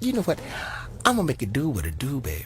You know what? I'm gonna make it do what it do, baby.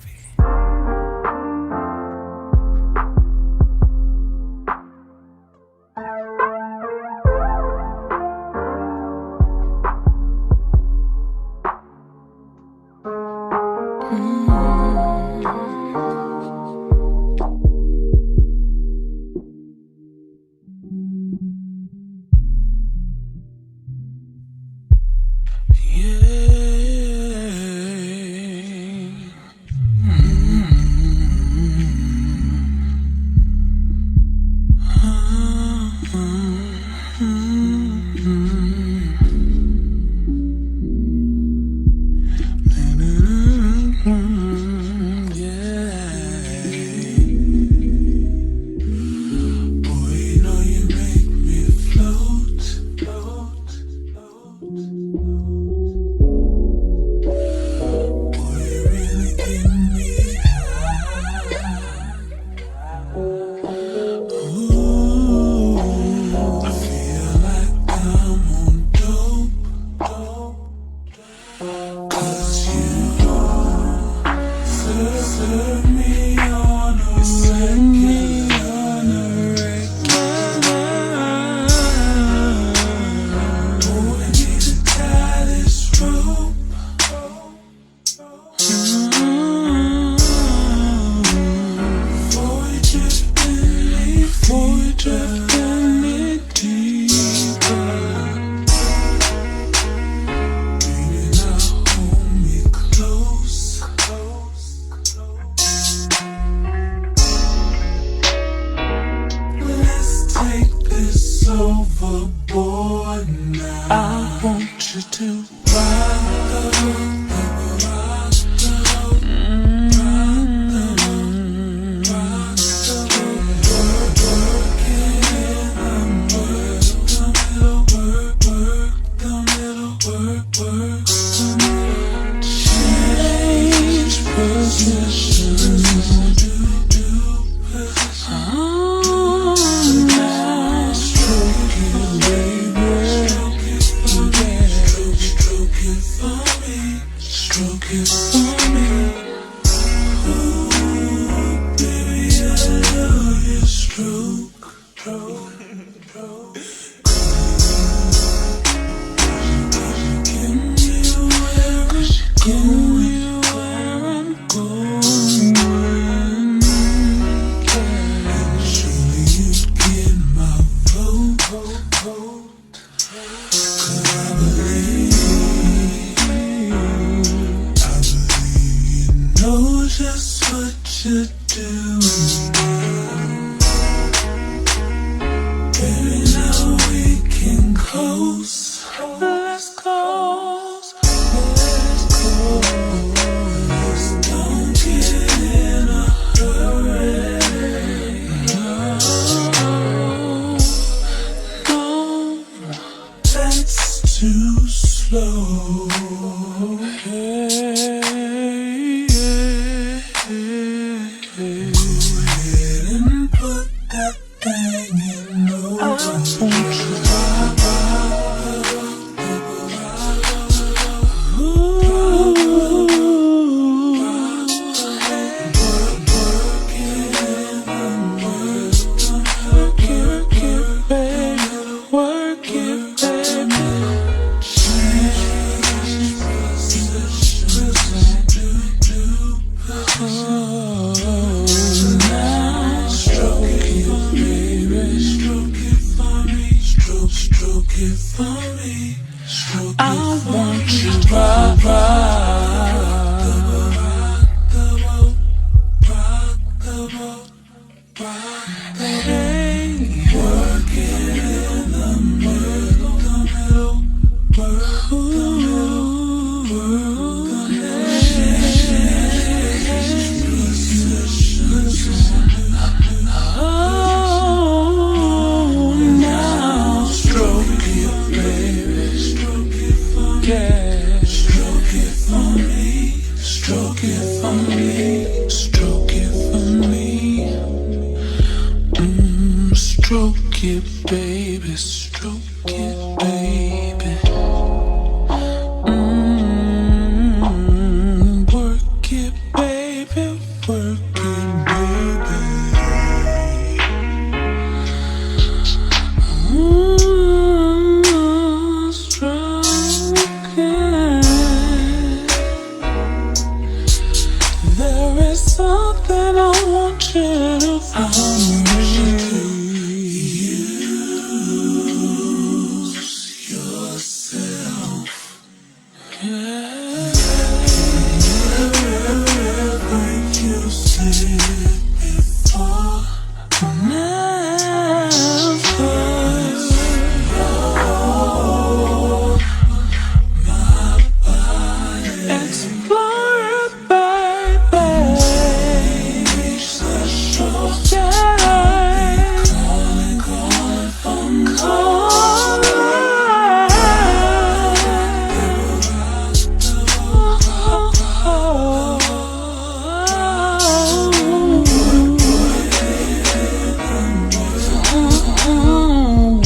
Overboard now. I want you to rock change positions. Stroke it for me. Ooh, baby, I love your stroke. Get me where I'm going. And surely you'd get my vote. 'Cause I believe you know just what you're doing now. Baby, now we can close. Let's close. Don't get in a hurry. No, that's too slow. And put that thing in over. Work it, baby. Now stroke it, baby. Stroke it for me. Stroke it for me. I want you to rock the boat, rock the boat, rock the boat. Work it in the middle, work the middle, work the now stroke it, baby. Stroke it for me. Stroke it for me. Stroke it for me. Stroke it for me. Stroke it, baby. Stroke it, baby. You said before, never explore it, baby.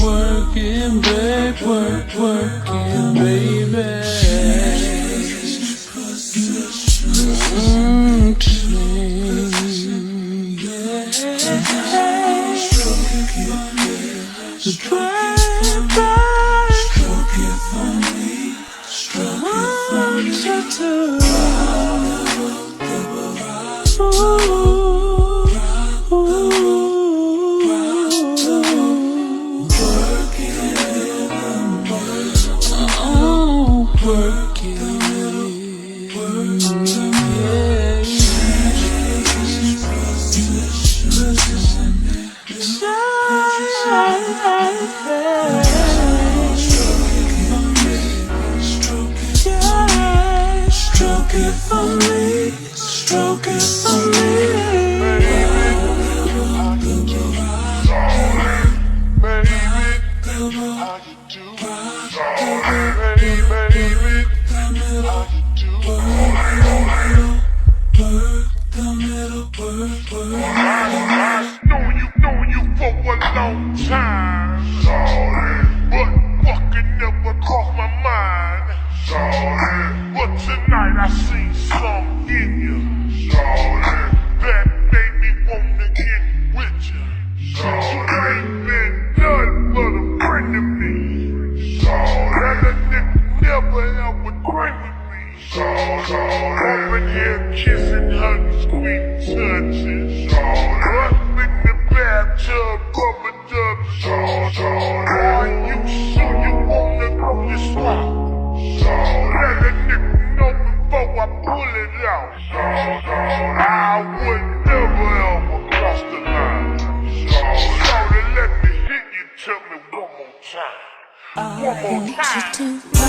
Working, babe, working, baby. Stroke it for me, stroke it for me. Known you for a long time, but fucking never crossed my mind. But tonight I see something in you that made me wanna get with you. You ain't been nothing but a friend to me, and a nigga never ever agree with me. Over here kissing, hugging, squeezing, touches. Up in the bathtub, rubber dubs. Boy, you sure you wanna go this route? Let a nigga know before I pull it out. I would never ever cross the line. Shorty, let me hit you, tell me one more time. One more time.